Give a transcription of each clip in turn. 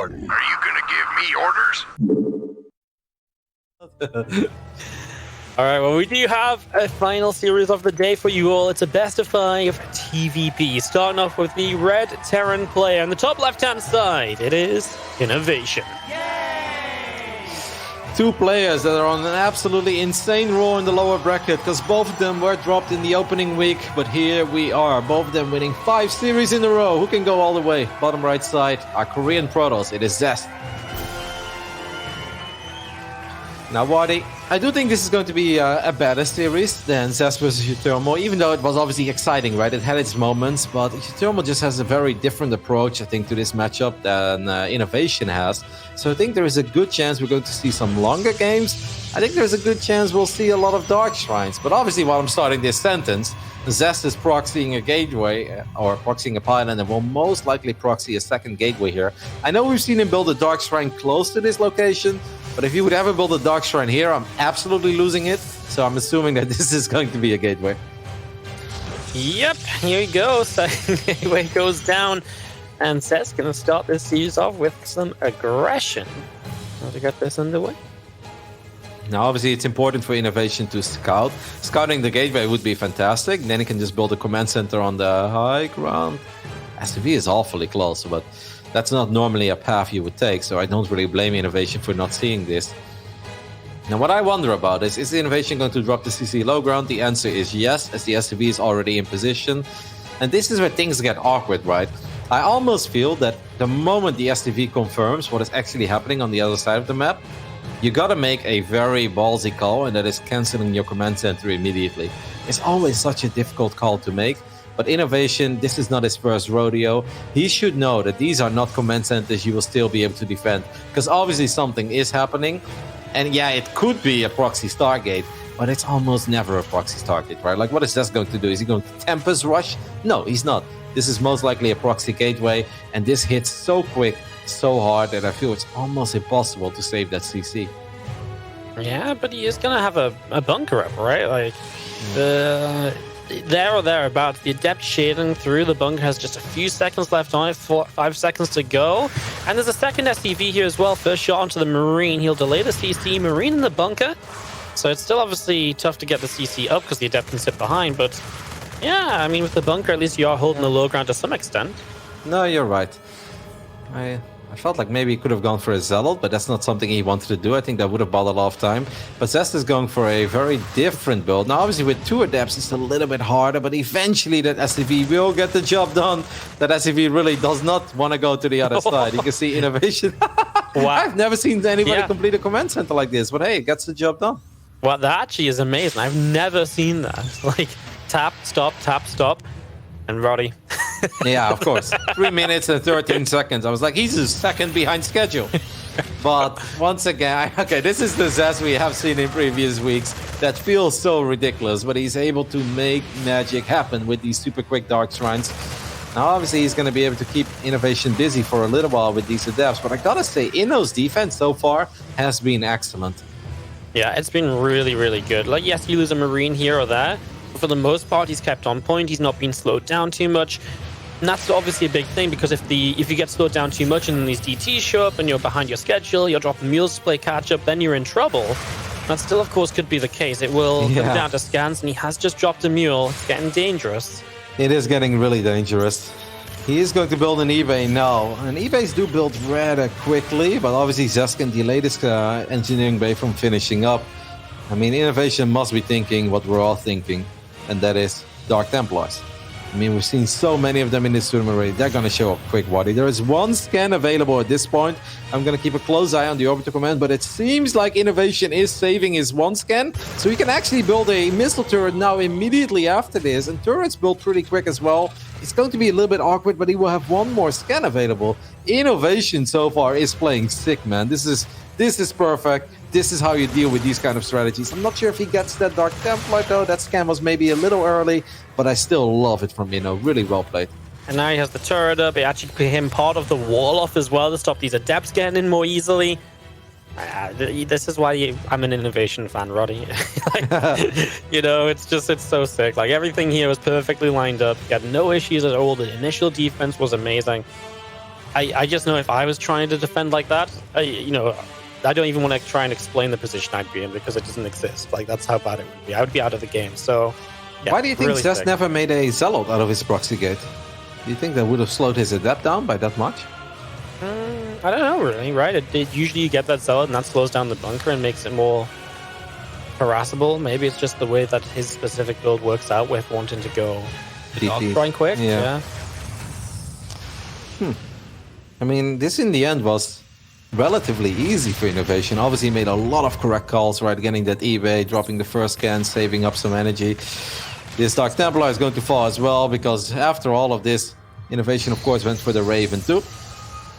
Are you gonna give me orders? All right, well, we do have a final series of the day for you all. It's a best of 5 TVP. Starting off with the red Terran player. On the top left-hand side, it is INnoVation. Two players that are on an absolutely insane roll in the lower bracket, because both of them were dropped in the opening week, but here we are, both of them winning 5 series in a row. Who can go all the way? Bottom right side, our Korean Protoss, it is Zest. Now, Wadi, I do think this is going to be a better series than Zest versus Utermo, even though it was obviously exciting, right? It had its moments, but Utermo just has a very different approach, I think, to this matchup than INnoVation has. So I think there is a good chance we're going to see some longer games. I think there's a good chance we'll see a lot of Dark Shrines. But obviously, while I'm starting this sentence, Zest is proxying a gateway, or proxying a pylon, and will most likely proxy a second gateway here. I know we've seen him build a Dark Shrine close to this location, but if he would ever build a Dark Shrine here, I'm absolutely losing it. So I'm assuming that this is going to be a gateway. Yep, here he goes. Gateway goes down. And Zest's going to start this series off with some aggression. How to get this underway? Now, obviously, it's important for INnoVation to scout. Scouting the gateway would be fantastic. Then he can just build a command center on the high ground. SCV is awfully close, but that's not normally a path you would take, so I don't really blame INnoVation for not seeing this. Now, what I wonder about is INnoVation going to drop the CC low ground? The answer is yes, as the SCV is already in position. And this is where things get awkward, right? I almost feel that the moment the STV confirms what is actually happening on the other side of the map, you gotta make a very ballsy call, and that is canceling your command center immediately. It's always such a difficult call to make, but INnoVation, this is not his first rodeo. He should know that these are not command centers you will still be able to defend, because obviously something is happening, and yeah, it could be a proxy Stargate, but it's almost never a proxy Stargate, right? Like, what is Zest going to do? Is he going to Tempest Rush? No, he's not. This is most likely a proxy gateway, and this hits so quick, so hard, that I feel it's almost impossible to save that CC. Yeah, but he is going to have a bunker up, right? Like, there or thereabouts, the Adept shading through the bunker has just a few seconds left on it, 5 seconds to go. And there's a second SCV here as well. First shot onto the Marine. He'll delay the CC. Marine in the bunker. So it's still obviously tough to get the CC up because the Adept can sit behind, but yeah, I mean, with the bunker, at least you are holding the low ground to some extent. No, you're right. I felt like maybe he could have gone for a Zealot, but that's not something he wanted to do. I think that would have bought a lot of time. But Zest is going for a very different build. Now, obviously, with 2 Adepts, it's a little bit harder, but eventually that SCV will get the job done. That SCV really does not want to go to the other side. You can see INnoVation. Wow. I've never seen anybody complete a command center like this, but hey, it gets the job done. Well, that actually is amazing. I've never seen that. Like, tap, stop, and Roddy. Yeah, of course. 3 minutes and 13 seconds. I was like, he's a second behind schedule. But once again, okay, this is the Zest we have seen in previous weeks. That feels so ridiculous, but he's able to make magic happen with these super quick Dark Shrines. Now, obviously, he's going to be able to keep INnoVation busy for a little while with these Adepts, but I gotta say, Inno's defense so far has been excellent. Yeah, it's been really, really good. Like, yes, you lose a Marine here or there, but for the most part, he's kept on point. He's not been slowed down too much. And that's obviously a big thing, because if you get slowed down too much and then these DTs show up and you're behind your schedule, you're dropping mules to play catch up, then you're in trouble. That still, of course, could be the case. It will come down to scans, and he has just dropped a mule. It's getting dangerous. It is getting really dangerous. He is going to build an eBay now, and eBays do build rather quickly, but obviously Zest can delay this engineering bay from finishing up. I mean, INnoVation must be thinking what we're all thinking, and that is Dark Templars. I mean, we've seen so many of them in this tournament already. They're going to show up quick, Waddy. There is 1 scan available at this point. I'm going to keep a close eye on the Orbital Command, but it seems like INnoVation is saving his 1 scan. So he can actually build a missile turret now immediately after this. And turrets build pretty quick as well. It's going to be a little bit awkward, but he will have 1 more scan available. INnoVation so far is playing sick, man. This is perfect. This is how you deal with these kind of strategies. I'm not sure if he gets that Dark Templar, though. That scan was maybe a little early, but I still love it from Inno. Really well played. And now he has the turret up. It actually put him part of the wall off as well to stop these Adepts getting in more easily. This is why I'm an INnoVation fan, Roddy. You know, it's so sick. Like, everything here was perfectly lined up. You had no issues at all. The initial defense was amazing. I just know if I was trying to defend like that, I don't even want to try and explain the position I'd be in because it doesn't exist. Like, that's how bad it would be. I would be out of the game. So, yeah, why do you think really Zest sick. never made a Zealot out of his proxy gate? Do you think that would have slowed his adept down by that much? I don't know, really, right? Usually you get that Zealot and that slows down the bunker and makes it more harassable. Maybe it's just the way that his specific build works out with wanting to go DP. Dog quick. Yeah. I mean, this in the end was relatively easy for INnoVation. Obviously, he made a lot of correct calls, right? Getting that eBay, dropping the first scan, saving up some energy. This Dark Templar is going to fall as well, because after all of this, INnoVation, of course, went for the Raven too,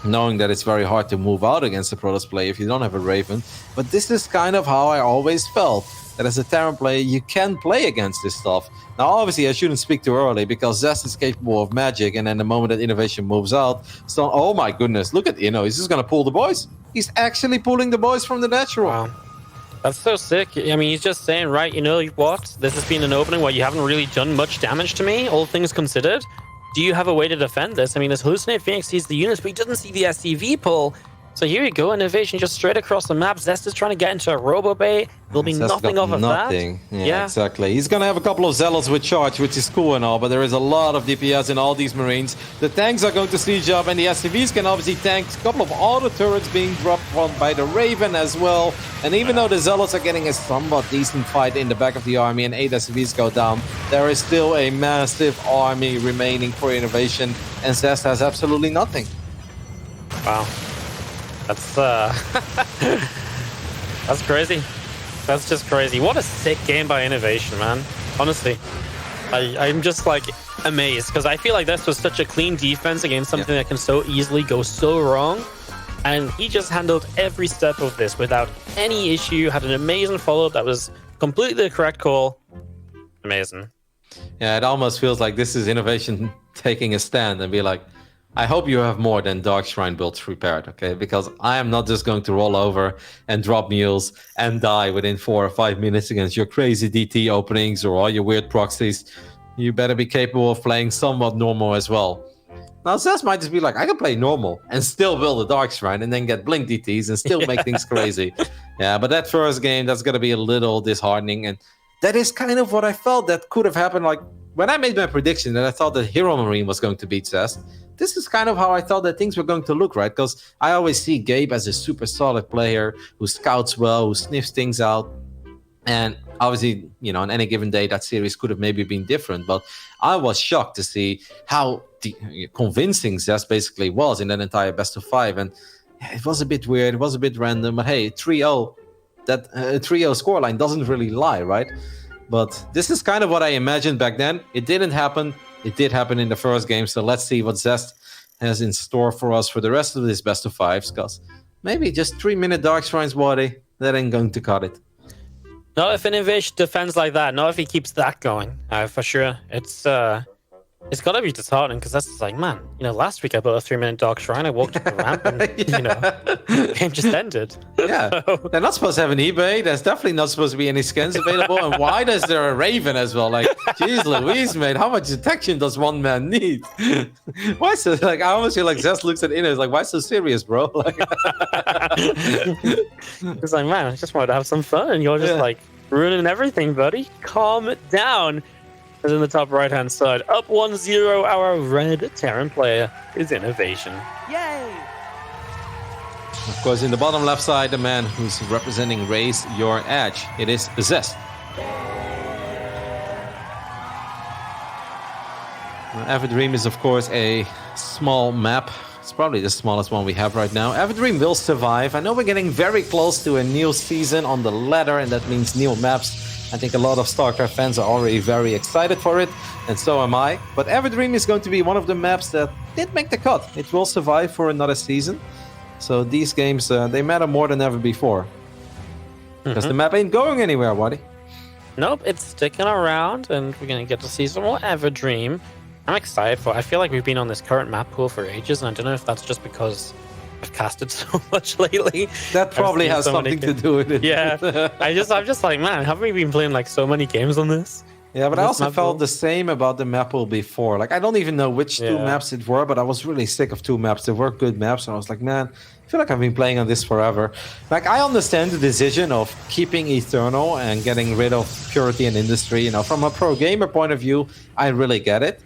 knowing that it's very hard to move out against a Protoss player if you don't have a Raven. But this is kind of how I always felt, that as a Terran player, you can play against this stuff. Now, obviously, I shouldn't speak too early, because Zest is capable of magic, and then the moment that INnoVation moves out, so, oh my goodness, look at Inno, he's just going to pull the boys. He's actually pulling the boys from the natural. Wow. That's so sick. I mean, he's just saying, right, you know what? This has been an opening where you haven't really done much damage to me, all things considered. Do you have a way to defend this? I mean, this Hallucinate Phoenix sees the units, but he doesn't see the SCV pull. So here you go, INnoVation just straight across the map. Zest is trying to get into a Robo Bay. There'll be Zest nothing got off of nothing. that. Yeah, exactly. He's going to have a couple of Zealots with charge, which is cool and all, but there is a lot of DPS in all these Marines. The tanks are going to siege up, and the SCVs can obviously tank. A couple of auto turrets being dropped by the Raven as well. And even though the Zealots are getting a somewhat decent fight in the back of the army and 8 SCVs go down, there is still a massive army remaining for INnoVation, and Zest has absolutely nothing. Wow. That's that's crazy. That's just crazy. What a sick game by INnoVation, man. Honestly, I'm just like amazed, because I feel like this was such a clean defense against something that can so easily go so wrong. And he just handled every step of this without any issue, had an amazing follow-up that was completely the correct call. Amazing. Yeah, it almost feels like this is INnoVation taking a stand and be like, I hope you have more than Dark Shrine builds prepared, okay? Because I am not just going to roll over and drop mules and die within 4 or 5 minutes against your crazy DT openings or all your weird proxies. You better be capable of playing somewhat normal as well. Now, Zest might just be like, I can play normal and still build a Dark Shrine and then get Blink DTs and still make things crazy. Yeah, but that first game, that's going to be a little disheartening. And that is kind of what I felt that could have happened. Like, when I made my prediction that I thought that Hero Marine was going to beat Zest, this is kind of how I thought that things were going to look, right? Because I always see Gabe as a super solid player who scouts well, who sniffs things out. And obviously, you know, on any given day, that series could have maybe been different. But I was shocked to see how convincing Zest basically was in that entire best of 5. And it was a bit weird. It was a bit random. But hey, 3-0, that 3-0 scoreline doesn't really lie, right? But this is kind of what I imagined back then. It didn't happen. It did happen in the first game, so let's see what Zest has in store for us for the rest of this best of 5s, because maybe just 3-minute Dark Shrines, Waddy, that ain't going to cut it. Not if INnoVation defends like that. Not if he keeps that going. For sure. It's got to be disheartening, because that's just like, man, you know, last week I built a 3-minute Dark Shrine, I walked up the ramp and, you know, the game just ended. Yeah, they're not supposed to have an eBay. There's definitely not supposed to be any scans available. And why is there a Raven as well? Like, geez Louise, mate, how much detection does one man need? Why so, like, I almost feel like Zest looks at Inno, like, why so serious, bro? Like, it's like, man, I just wanted to have some fun, and you're just like ruining everything, buddy. Calm down. As in the top right-hand side, up 1-0, our red Terran player is INnoVation. Yay! of course, in the bottom left side, the man who's representing Raise Your Edge. It is Zest. Everdream is, of course, a small map. It's probably the smallest one we have right now. Everdream will survive. I know we're getting very close to a new season on the ladder, and that means new maps. I think a lot of StarCraft fans are already very excited for it, and so am I. But Everdream is going to be one of the maps that did make the cut. It will survive for another season. So these games, they matter more than ever before. Because the map ain't going anywhere, buddy. Nope, it's sticking around, and we're going to get to see some more Everdream. I'm excited for it. I feel like we've been on this current map pool for ages, and I don't know if that's just because I've casted so much lately. That probably has something to do with it. Yeah, I'm just like, man, haven't we been playing like so many games on this? Yeah, but I This also map felt will- the same about the map pool before. Like, I don't even know which two Yeah. maps it were, but I was really sick of two maps. They were good maps, and I was like, man, I feel like I've been playing on this forever. Like, I understand the decision of keeping Eternal and getting rid of Purity and Industry. You know, from a pro gamer point of view, I really get it.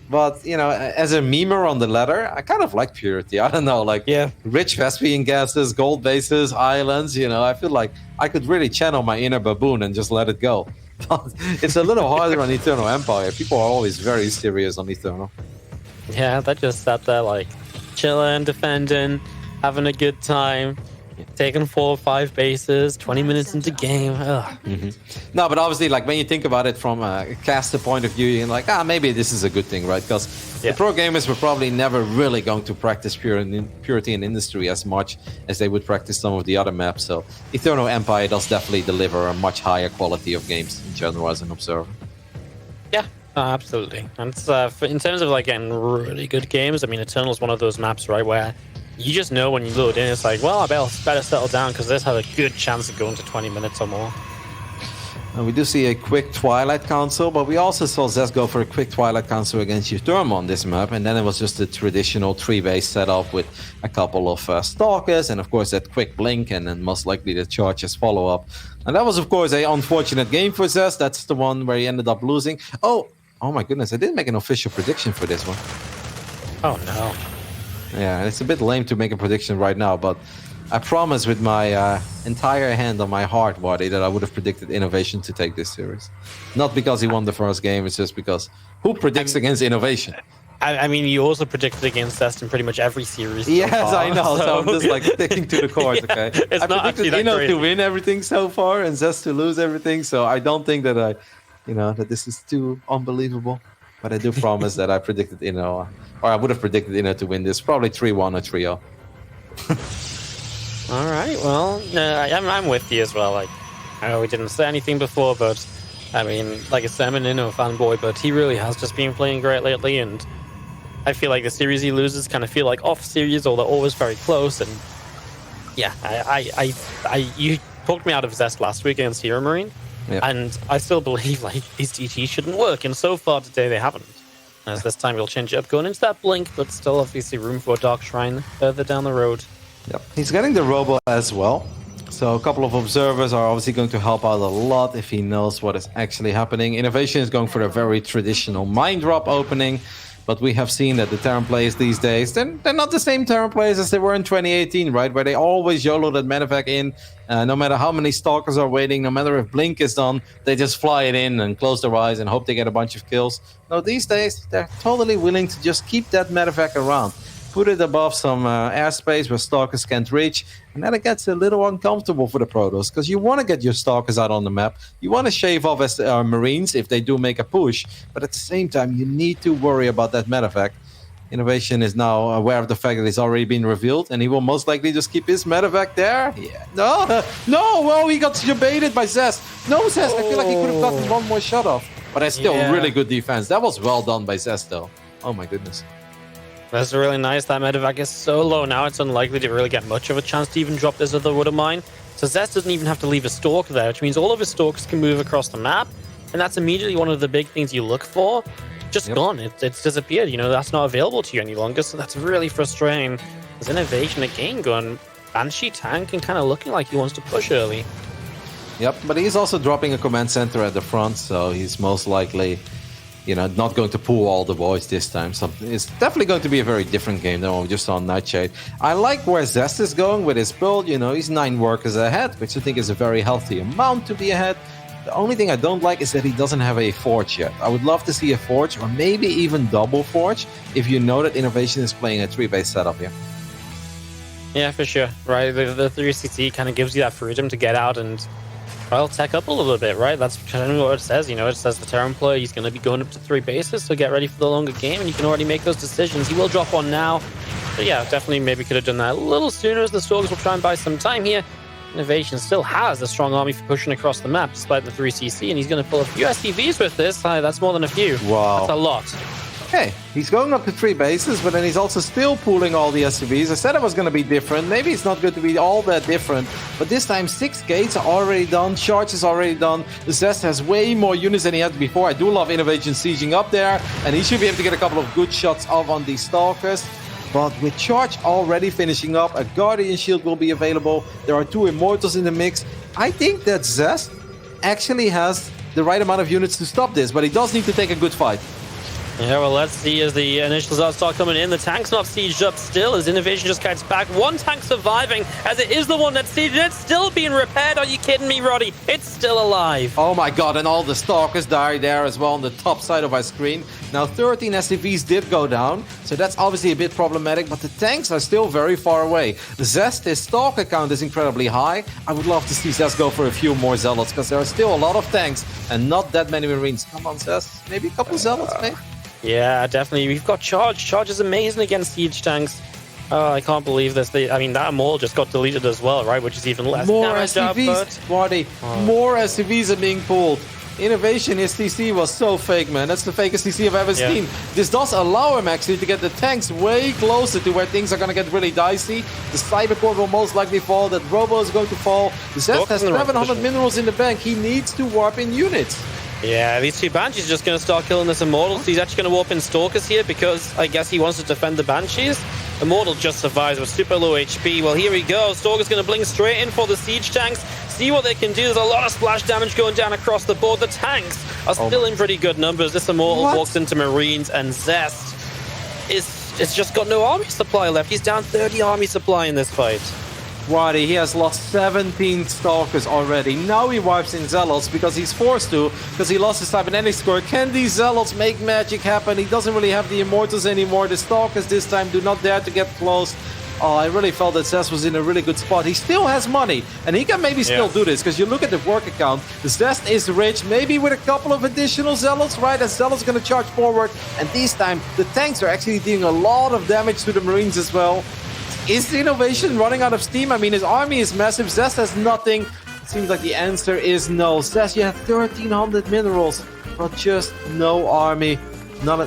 But, you know, as a memer on the ladder, I kind of like Purity. I don't know, like Yeah. rich Vespian gases, gold bases, islands, you know, I feel like I could really channel my inner baboon and just let it go. But it's a little harder on Eternal Empire. People are always very serious on Eternal. Yeah, they just sat there like chilling, defending, having a good time, taking 4 or 5 bases, 20 minutes into game. Ugh. No, but obviously, like when you think about it from a caster point of view, you're like, maybe this is a good thing, right? Because Yeah. the pro gamers were probably never really going to practice purity and industry as much as they would practice some of the other maps. So Eternal Empire does definitely deliver a much higher quality of games in general as an observer. Yeah, absolutely. And it's, in terms of like getting really good games, I mean, Eternal is one of those maps, right, where you just know when you load in, it's like, well, I better settle down because this has a good chance of going to 20 minutes or more. And we do see a quick Twilight Council, but we also saw Zest go for a quick Twilight Council against Uthurm on this map, and then it was just a traditional 3-base setup with a couple of Stalkers, and of course that quick blink, and then most likely the charges follow-up. And that was, of course, an unfortunate game for Zest. That's the one where he ended up losing. Oh my goodness, I didn't make an official prediction for this one. Oh, no. Yeah, it's a bit lame to make a prediction right now, but I promise with my entire hand on my heart, Waddy, that I would have predicted INnoVation to take this series. Not because he won the first game, it's just because who predicts against INnoVation? I mean, you also predicted against Zest in pretty much every series. so Yes, far, I know. So I'm just like sticking to the course, Yeah, okay? it's I not actually predicted that Inno crazy. to win everything so far and Zest to lose everything, so I don't think that that this is too unbelievable. But I do promise that I predicted Inno, or I would have predicted Inno to win this, probably 3-1 or 3-0. All right, well, I'm with you as well. Like, I know we didn't say anything before, but I mean, like I said, I'm an Inno fanboy, but he really has just been playing great lately, and I feel like the series he loses kind of feel like off series, or they're always very close. And yeah, you talked me out of Zest last week against Hero Marine, Yeah. and I still believe like these DTs shouldn't work, and so far today they haven't. As this time we'll change it up going into that blink, but still obviously room for a Dark Shrine further down the road. Yep. He's getting the robo as well. So a couple of observers are obviously going to help out a lot if he knows what is actually happening. INnoVation is going for a very traditional mind drop opening, but we have seen that the Terran players these days, they're not the same Terran players as they were in 2018, right? Where they always YOLO that medevac in, no matter how many Stalkers are waiting, no matter if Blink is done, they just fly it in and close their eyes and hope they get a bunch of kills. No, these days, they're totally willing to just keep that medevac around. Put it above some airspace where Stalkers can't reach, and then it gets a little uncomfortable for the Protoss, because you want to get your Stalkers out on the map. You want to shave off as Marines if they do make a push, but at the same time, you need to worry about that medevac. INnoVation is now aware of the fact that it's already been revealed, and he will most likely just keep his medevac there. Yeah. No, well, he got baited by Zest. No, Zest, I feel like he could have gotten one more shot off, but that's still really good defense. That was well done by Zest, though. Oh my goodness. That's really nice. That medevac is so low now, it's unlikely to really get much of a chance to even drop this other wood of mine. So Zest doesn't even have to leave a Stalker there, which means all of his Stalkers can move across the map, and that's immediately one of the big things you look for. Just gone. It's disappeared. You know, that's not available to you any longer, so that's really frustrating. There's INnoVation again going Banshee tank and kind of looking like he wants to push early. Yep, but he's also dropping a command center at the front, so he's most likely, not going to pull all the voids this time. So it's definitely going to be a very different game than what we just saw on Nightshade. I like where Zest is going with his build. He's 9 workers ahead, which I think is a very healthy amount to be ahead. The only thing I don't like is that he doesn't have a Forge yet. I would love to see a Forge, or maybe even double Forge, if you know that INnoVation is playing a 3-base setup here. Yeah, for sure. Right, the 3CC kind of gives you that freedom to get out and, well, tech up a little bit, right? That's kind of what it says. It says the Terran player, he's going to be going up to 3 bases, so get ready for the longer game, and you can already make those decisions. He will drop one now. But yeah, definitely maybe could have done that a little sooner, as the Stalkers will try and buy some time here. INnoVation still has a strong army for pushing across the map, despite the 3CC, and he's going to pull a few SCVs with this. That's more than a few. Wow. That's a lot. okay, he's going up to 3 bases, but then he's also still pooling all the SCVs. I said it was going to be different. Maybe it's not going to be all that different, but this time 6 gates are already done. Charge is already done. Zest has way more units than he had before. I do love INnoVation sieging up there, and he should be able to get a couple of good shots off on these Stalkers. But with Charge already finishing up, a Guardian Shield will be available. There are 2 Immortals in the mix. I think that Zest actually has the right amount of units to stop this, but he does need to take a good fight. Yeah, well, let's see as the initials start coming in. The tank's not sieged up still as INnoVation just gets back. One tank surviving as it is the one that's sieged. It's still being repaired. Are you kidding me, Roddy? It's still alive. Oh my god, and all the Stalkers died there as well on the top side of our screen. Now 13 SCVs did go down, so that's obviously a bit problematic, but the tanks are still very far away. Zest, his Stalker count is incredibly high. I would love to see Zest go for a few more Zealots, because there are still a lot of tanks and not that many Marines. Come on, Zest. Maybe a couple Zealots, maybe? Yeah, definitely. We've got Charge. Charge is amazing against siege tanks. Oh, I can't believe this. I mean, that Immortal just got deleted as well, right? Which is even less more damage SCVs, Marty. More SCVs are being pulled. INnoVation, his TC was so fake, man. That's the fakest TC I've ever seen. This does allow him actually to get the tanks way closer to where things are going to get really dicey. The Cybercore will most likely fall. That Robo is going to fall. The Zest has 700 minerals in the bank. He needs to warp in units. Yeah, these 2 Banshees are just going to start killing this Immortal. So he's actually going to warp in Stalkers here because I guess he wants to defend the Banshees. Immortal just survives with super low HP. Well, here we go. Stalker's going to blink straight in for the siege tanks. See what they can do. There's a lot of splash damage going down across the board. The tanks are still in pretty good numbers. This Immortal walks into Marines, and Zest it's just got no army supply left. He's down 30 army supply in this fight. Waddy, he has lost 17 Stalkers already. Now he wipes in Zealots because he's forced to, because he lost his cybernetic score. Can these Zealots make magic happen? He doesn't really have the Immortals anymore. The Stalkers this time do not dare to get close. Oh, I really felt that Zest was in a really good spot. He still has money, and he can maybe still do this, because you look at the work account, Zest is rich, maybe with a couple of additional Zealots, right? As Zealots going to charge forward, and this time the tanks are actually doing a lot of damage to the Marines as well. Is INnoVation running out of steam? I mean, his army is massive. Zest has nothing. It seems like the answer is no. Zest, you have 1,300 minerals, but just no army.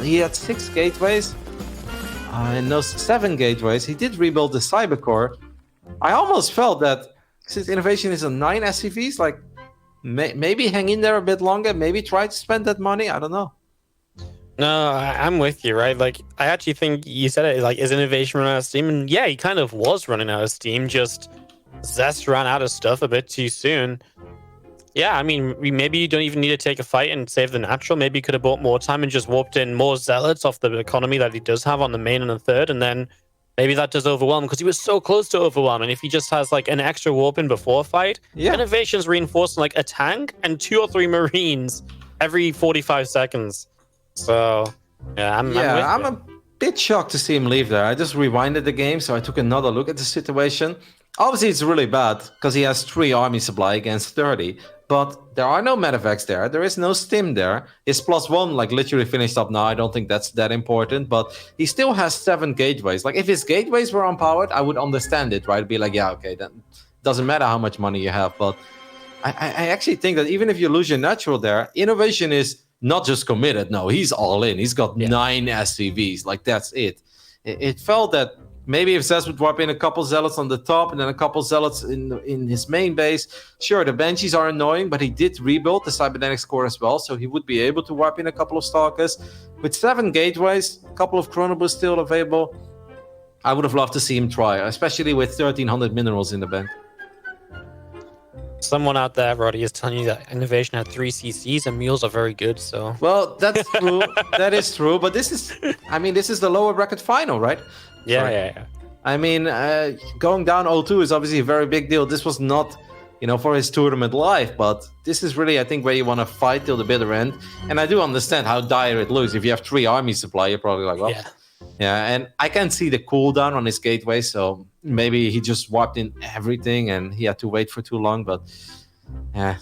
He had 6 gateways. And those 7 gateways. He did rebuild the Cybercore. I almost felt that since INnoVation is on 9 SCVs, like maybe hang in there a bit longer. Maybe try to spend that money. I don't know. No, I'm with you, right? Like, I actually think you said it, like, is INnoVation running out of steam? And yeah, he kind of was running out of steam, just Zest ran out of stuff a bit too soon. Yeah, I mean, maybe you don't even need to take a fight and save the natural. Maybe you could have bought more time and just warped in more Zealots off the economy that he does have on the main and the third, and then maybe that does overwhelm, because he was so close to overwhelm. And if he just has, like, an extra warp in before a fight, INnoVation's reinforcing, like, a tank and 2 or 3 Marines every 45 seconds. So, yeah, I'm a bit shocked to see him leave there. I just rewinded the game, so I took another look at the situation. Obviously, it's really bad, because he has 3 army supply against 30. But there are no medevacs there. There is no stim there. His +1, like, literally finished up now. I don't think that's that important. But he still has 7 gateways. Like, if his gateways were unpowered, I would understand it, right? Be like, yeah, okay, then doesn't matter how much money you have. But I actually think that even if you lose your natural there, INnoVation is not just committed. No, he's all in. He's got 9 SCVs. Like, that's it. It felt that maybe if Zest would warp in a couple Zealots on the top and then a couple Zealots in his main base. Sure, the Banshees are annoying, but he did rebuild the cybernetic score as well, so he would be able to warp in a couple of Stalkers. With 7 gateways, a couple of Chronobus still available, I would have loved to see him try, especially with 1,300 minerals in the bank. Someone out there, Roddy, is telling you that INnoVation had 3 CCs and mules are very good, so... Well, that's true. That is true, but this is the lower bracket final, right? Yeah. I mean, going down 0-2 is obviously a very big deal. This was not, for his tournament life, but this is really, I think, where you want to fight till the bitter end. And I do understand how dire it looks. If you have 3 army supply, you're probably like, well... Yeah, and I can see the cooldown on his gateway, so maybe he just warped in everything and he had to wait for too long. But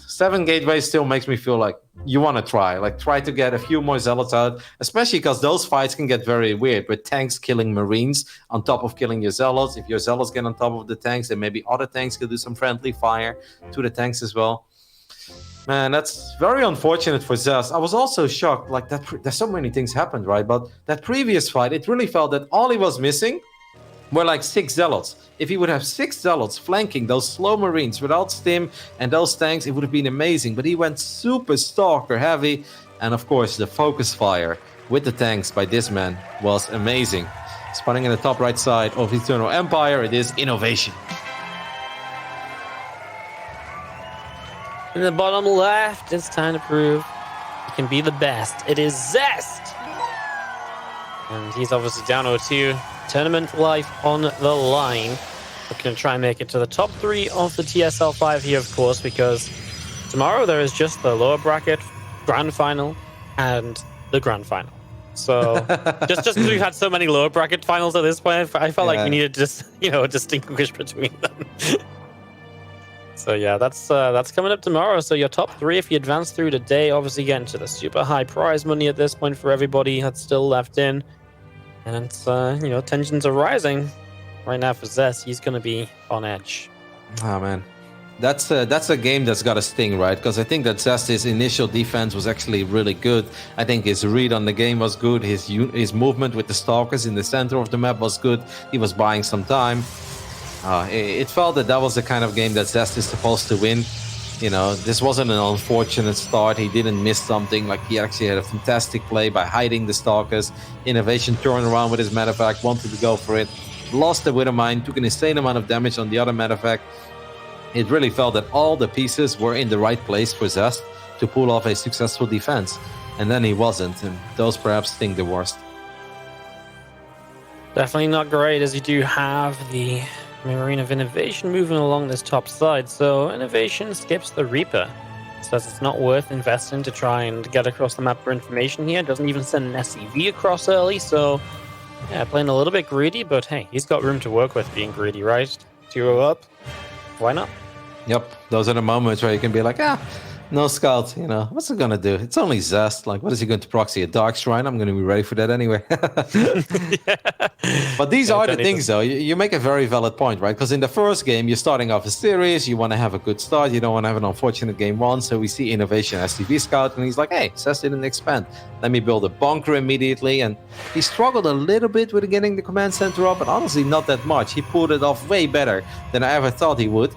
7 gateways still makes me feel like you want to try to get a few more Zealots out, especially because those fights can get very weird with tanks killing Marines on top of killing your Zealots. If your Zealots get on top of the tanks, then maybe other tanks can do some friendly fire to the tanks as well. Man, that's very unfortunate for Zest. I was also shocked, like that. There's so many things happened, right? But that previous fight, it really felt that all he was missing were like 6 zealots. If he would have 6 zealots flanking those slow marines without stim and those tanks, it would have been amazing. But he went super stalker heavy, and of course the focus fire with the tanks by this man was amazing. Spawning in the top right side of Eternal Empire, it is INnoVation. In the bottom left, it's time to prove he can be the best. It is Zest! And he's obviously down 0-2. Tournament life on the line. Looking to try and make it to the top 3 of the TSL 5 here, of course, because tomorrow there is just the lower bracket, grand final, and the grand final. So just because we've had so many lower bracket finals at this point, I felt like we needed to just, distinguish between them. So yeah, that's coming up tomorrow. So your top 3, if you advance through today, obviously get into the super high prize money at this point for everybody that's still left in. And it's, tensions are rising right now for Zest. He's going to be on edge. Oh, man. That's a game that's got a sting, right? Because I think that Zest's initial defense was actually really good. I think his read on the game was good. His movement with the stalkers in the center of the map was good. He was buying some time. It felt that was the kind of game that Zest is supposed to win. This wasn't an unfortunate start. He didn't miss something. Like, he actually had a fantastic play by hiding the stalkers. INnoVation turned around with his medevac, wanted to go for it. Lost the Widowmine, took an insane amount of damage on the other medevac. It really felt that all the pieces were in the right place for Zest to pull off a successful defense. And then he wasn't, and those perhaps sting the worst. Definitely not great, as you do have the Marine of INnoVation moving along this top side. So INnoVation skips the Reaper. Says it's not worth investing to try and get across the map for information here. Doesn't even send an SCV across early. So yeah, playing a little bit greedy, but hey, he's got room to work with being greedy, right? 2-0 up. Why not? Yep, those are the moments where you can be like, no scout, what's it gonna do? It's only Zest. Like, what is he going to proxy? A Dark Shrine? I'm gonna be ready for that anyway. But these are the things, though. You make a very valid point, right? Because in the first game, you're starting off a series, you want to have a good start, you don't want to have an unfortunate game 1. So we see INnoVation as TV scout, and he's like, hey, Zest didn't expand. Let me build a bunker immediately. And he struggled a little bit with getting the command center up, but honestly, not that much. He pulled it off way better than I ever thought he would.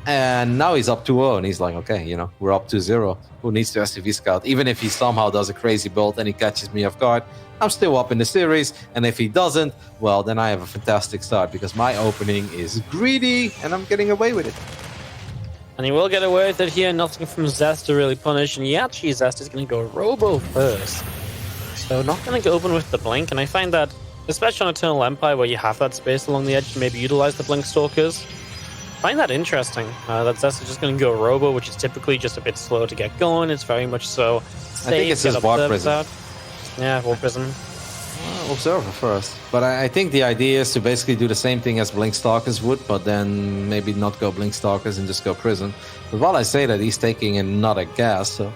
And now he's up 2-0, and he's like, okay, we're up 2-0. Who needs to SCV scout? Even if he somehow does a crazy build and he catches me off guard, I'm still up in the series. And if he doesn't, well, then I have a fantastic start because my opening is greedy and I'm getting away with it. And he will get away with it here. Nothing from Zest to really punish. And actually, Zest is going to go Robo first. So not going to go open with the Blink. And I find that, especially on Eternal Empire, where you have that space along the edge to maybe utilize the Blink Stalkers, I find that interesting. That Zest is just going to go Robo, which is typically just a bit slow to get going. It's very much so safe. I think it's his Warp Prism. Yeah, Warp Prism. Observer first. But I think the idea is to basically do the same thing as Blink Stalkers would, but then maybe not go Blink Stalkers and just go Prism. But while I say that, he's taking another gas, so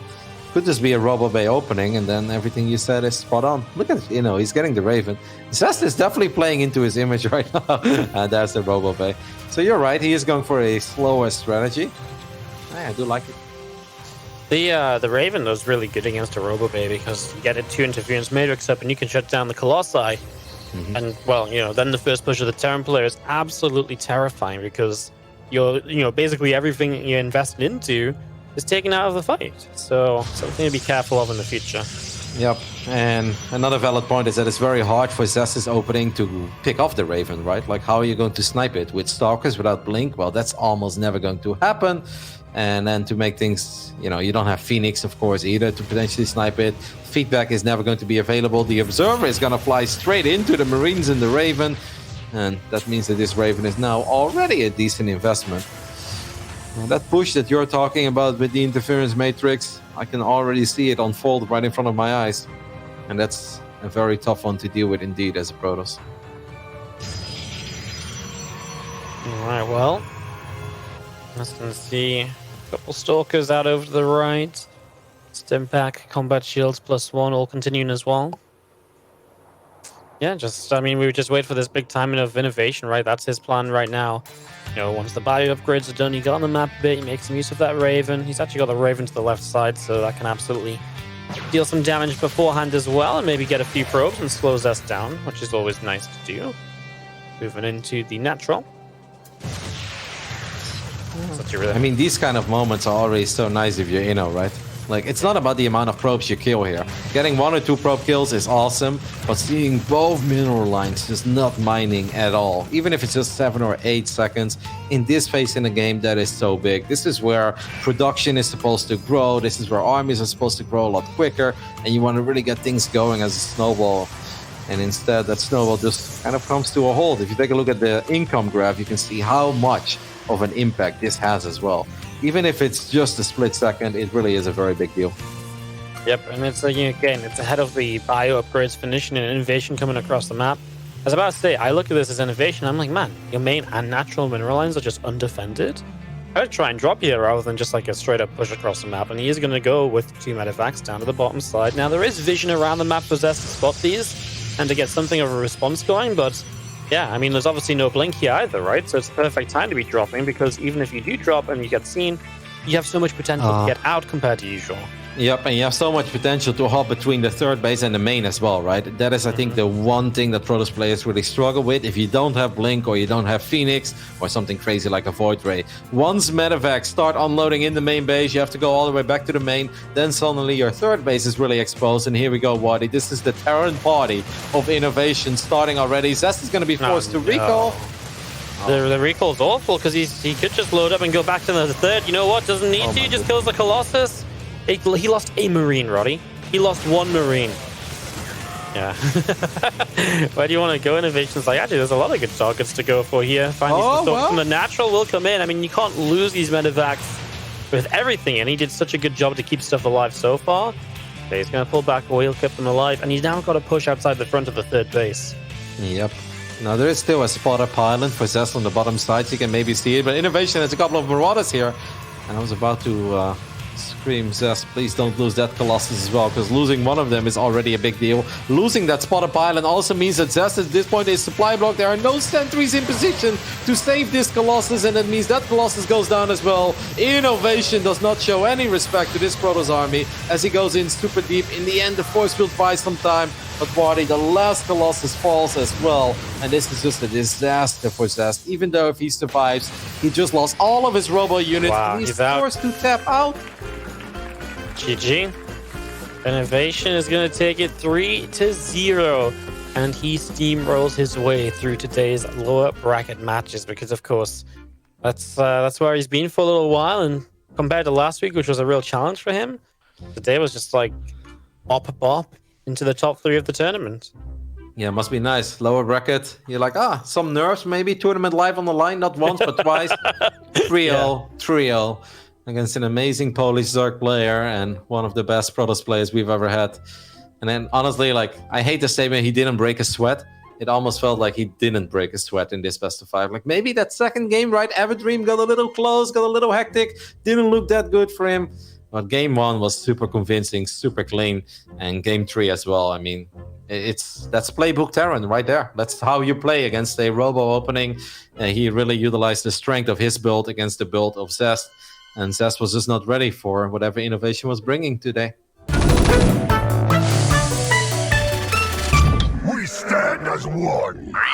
could just be a Robo Bay opening, and then everything you said is spot on. Look at, he's getting the Raven. Zest is definitely playing into his image right now. And there's the Robo Bay. So you're right, he is going for a slower strategy. I do like it. The Raven was really good against a Robo Bay because you get a 2 interference matrix up and you can shut down the Colossi. Mm-hmm. And well, then the first push of the Terran player is absolutely terrifying because you're basically everything you invested into is taken out of the fight. So something to be careful of in the future. Yep, and another valid point is that it's very hard for Zest's opening to pick off the Raven, right? Like, how are you going to snipe it? With Stalkers, without Blink? Well, that's almost never going to happen. And then to make things, you don't have Phoenix, of course, either to potentially snipe it. Feedback is never going to be available. The Observer is going to fly straight into the Marines and the Raven. And that means that this Raven is now already a decent investment. Now, that push that you're talking about with the interference matrix, I can already see it unfold right in front of my eyes. And that's a very tough one to deal with indeed as a Protoss. Alright, well, let's see a couple Stalkers out over to the right. Stim pack, combat shields +1 all continuing as well. Yeah, we would just wait for this big timing of INnoVation, right? That's his plan right now. once the bio upgrades are done, he got on the map a bit, he makes some use of that Raven. He's actually got the Raven to the left side, so that can absolutely deal some damage beforehand as well, and maybe get a few probes and slow Zest down, which is always nice to do. Moving into the natural. I mean, these kind of moments are always so nice if you're Inno, right? Like, it's not about the amount of probes you kill here. Getting 1 or 2 probe kills is awesome, but seeing both mineral lines just not mining at all, even if it's just 7 or 8 seconds, in this phase in the game, that is so big. This is where production is supposed to grow. This is where armies are supposed to grow a lot quicker, and you want to really get things going as a snowball. And instead, that snowball just kind of comes to a halt. If you take a look at the income graph, you can see how much of an impact this has as well. Even if it's just a split second, it really is a very big deal. Yep, and it's again, it's ahead of the bio upgrades finishing and innovation coming across the map. I was about to say, I look at this as innovation. I'm like, man, your main and natural mineral lines are just undefended. I would try and drop here rather than just like a straight up push across the map. And he is going to go with 2 medevacts down to the bottom side. Now there is vision around the map for Zest to spot these and to get something of a response going, but yeah, I mean, there's obviously no blink here either, right? So it's the perfect time to be dropping, because even if you do drop and you get seen, you have so much potential to get out compared to usual. Yep, and you have so much potential to hop between the third base and the main as well, right? That is, I think, the one thing that Protoss players really struggle with. If you don't have Blink or you don't have Phoenix or something crazy like a Void Ray, once medevacs start unloading in the main base, you have to go all the way back to the main, then suddenly your third base is really exposed, and here we go, Wadi. This is the Terran party of innovation starting already. Zest is going to be forced to recall. The recall is awful, because he could just load up and go back to the third. You know what? Doesn't need to. Just kills the Colossus. He lost a Marine, Roddy. He lost 1 Marine. Yeah. Where do you want to go? Innovation's like, actually, there's a lot of good targets to go for here. Finally, from the natural will come in. I mean, you can't lose these medevacs with everything, and he did such a good job to keep stuff alive so far. Okay, he's going to pull back away. He'll keep them alive, and he's now got to push outside the front of the third base. Yep. Now, there is still a spotter pylon for Zest on the bottom side, so you can maybe see it, but Innovation has a couple of Marauders here, and I was about to scream, Zest, please don't lose that Colossus as well, because losing one of them is already a big deal. Losing that spotter pylon also means that Zest at this point is supply block. There are no sentries in position to save this Colossus, and that means that Colossus goes down as well. Innovation does not show any respect to this Protoss army as he goes in super deep. In the end, the force field buys some time, but Wadi, the last Colossus falls as well, and this is just a disaster for Zest. Even though if he survives, he just lost all of his robo units, and he's forced to tap out. GG. Innovation is going to take it 3-0, and he steamrolls his way through today's lower bracket matches, because of course that's where he's been for a little while, and compared to last week, which was a real challenge for him, today was just like bop into the top 3 of the tournament. Yeah, must be nice. Lower bracket. You're like, some nerfs, maybe tournament live on the line, not once but twice. 3-0 against an amazing Polish Zerg player and one of the best Protoss players we've ever had. And then honestly, like, I hate the statement he didn't break a sweat. It almost felt like he didn't break a sweat in this best of 5. Like, maybe that second game, right? Everdream got a little close, got a little hectic, didn't look that good for him. But game 1 was super convincing, super clean, and game 3 as well. I mean, that's playbook Terran right there. That's how you play against a robo opening. He really utilized the strength of his build against the build of Zest. And Zest was just not ready for whatever Innovation was bringing today. We stand as one. Are